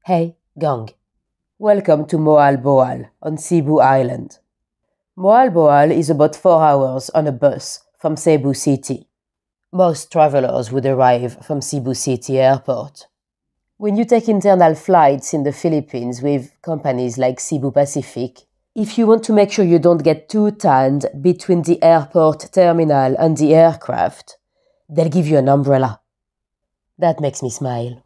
Hey, gang. Welcome to Moalboal on Cebu Island. Moalboal is about 4 hours on a bus from Cebu City. Most travelers would arrive from Cebu City Airport. When you take internal flights in the Philippines with companies like Cebu Pacific, if you want to make sure you don't get too tanned between the airport terminal and the aircraft, they'll give you an umbrella. That makes me smile.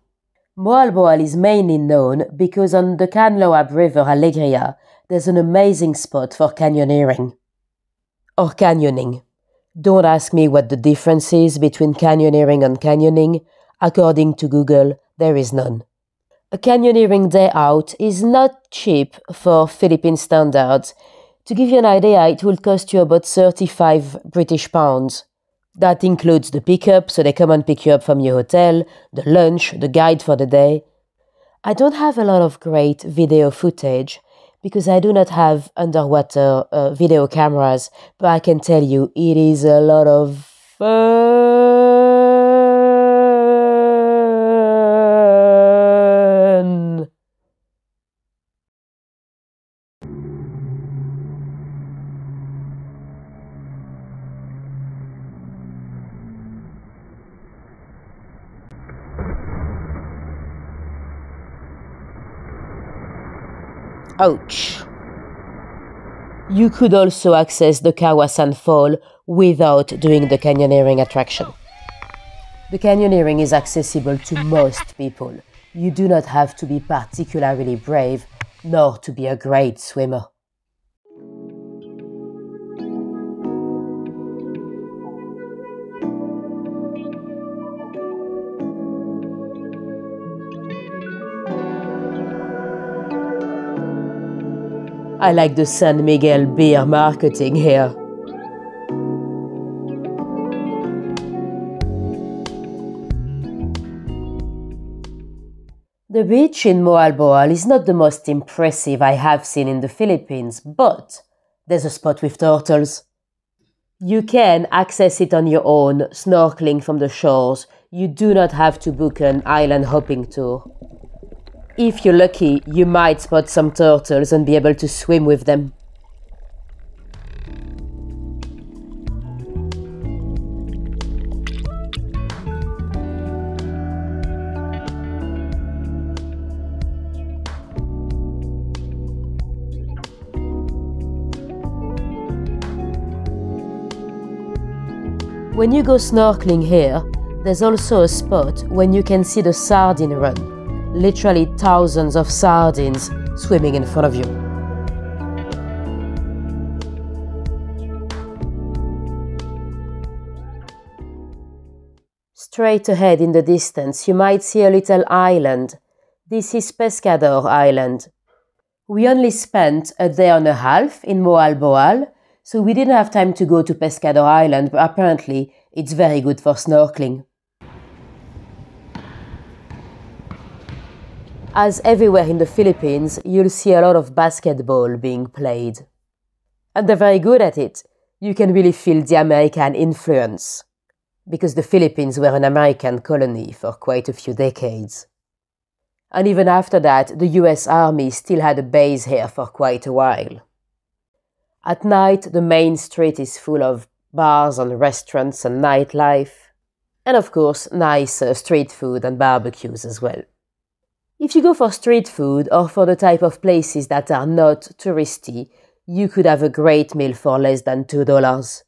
Moalboal is mainly known because on the Kanlaob River Algeria, there's an amazing spot for canyoneering. Or canyoning. Don't ask me what the difference is between canyoneering and canyoning. According to Google, there is none. A canyoneering day out is not cheap for Philippine standards. To give you an idea, it will cost you about 35 British pounds. That includes the pickup, so they come and pick you up from your hotel, the lunch, the guide for the day. I don't have a lot of great video footage because I do not have underwater video cameras, but I can tell you it is a lot of fun. Ouch. You could also access the Kawasan Falls without doing the canyoneering attraction. The canyoneering is accessible to most people. You do not have to be particularly brave, nor to be a great swimmer. I like the San Miguel beer marketing here. The beach in Moalboal is not the most impressive I have seen in the Philippines, but there's a spot with turtles. You can access it on your own, snorkeling from the shores. You do not have to book an island hopping tour. If you're lucky, you might spot some turtles and be able to swim with them. When you go snorkeling here, there's also a spot when you can see the sardine run. Literally thousands of sardines swimming in front of you. Straight ahead in the distance, you might see a little island. This is Pescador Island. We only spent a day and a half in Moalboal, so we didn't have time to go to Pescador Island, but apparently it's very good for snorkeling. As everywhere in the Philippines, you'll see a lot of basketball being played. And they're very good at it. You can really feel the American influence, because the Philippines were an American colony for quite a few decades. And even after that, the US Army still had a base here for quite a while. At night, the main street is full of bars and restaurants and nightlife. And of course, nice street food and barbecues as well. If you go for street food or for the type of places that are not touristy, you could have a great meal for less than $2.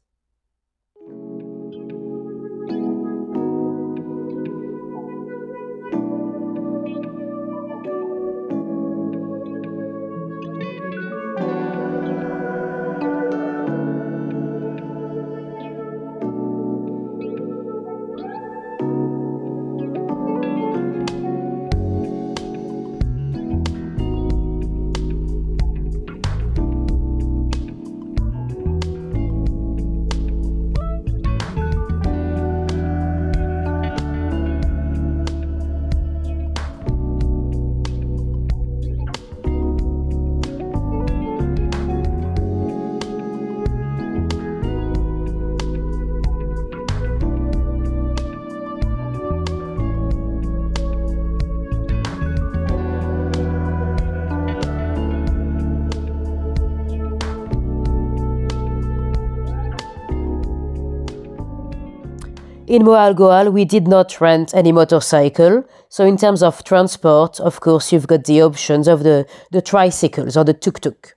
In Moalboal, we did not rent any motorcycle, so in terms of transport, of course, you've got the options of the tricycles or the tuk-tuk.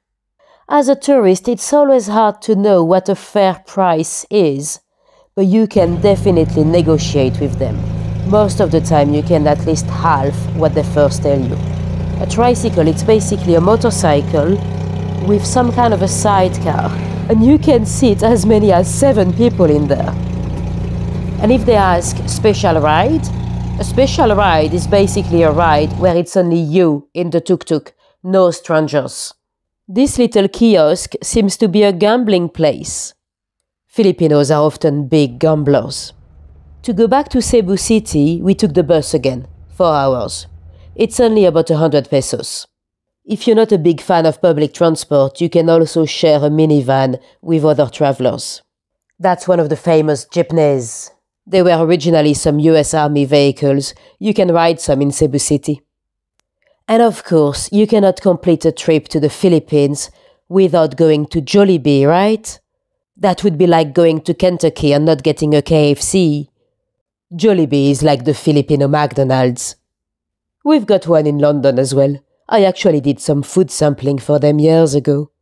As a tourist, it's always hard to know what a fair price is, but you can definitely negotiate with them. Most of the time, you can at least half what they first tell you. A tricycle, it's basically a motorcycle with some kind of a sidecar, and you can sit as many as 7 people in there. And if they ask special ride, a special ride is basically a ride where it's only you in the tuk-tuk, no strangers. This little kiosk seems to be a gambling place. Filipinos are often big gamblers. To go back to Cebu City, we took the bus again, 4 hours. It's only about 100 pesos. If you're not a big fan of public transport, you can also share a minivan with other travelers. That's one of the famous jeepneys. They were originally some US Army vehicles. You can ride some in Cebu City. And of course, you cannot complete a trip to the Philippines without going to Jollibee, right? That would be like going to Kentucky and not getting a KFC. Jollibee is like the Filipino McDonald's. We've got one in London as well. I actually did some food sampling for them years ago.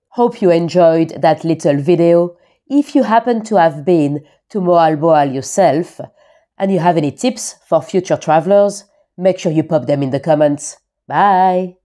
Hope you enjoyed that little video. If you happen to have been to Moalboal yourself, and you have any tips for future travelers, make sure you pop them in the comments. Bye!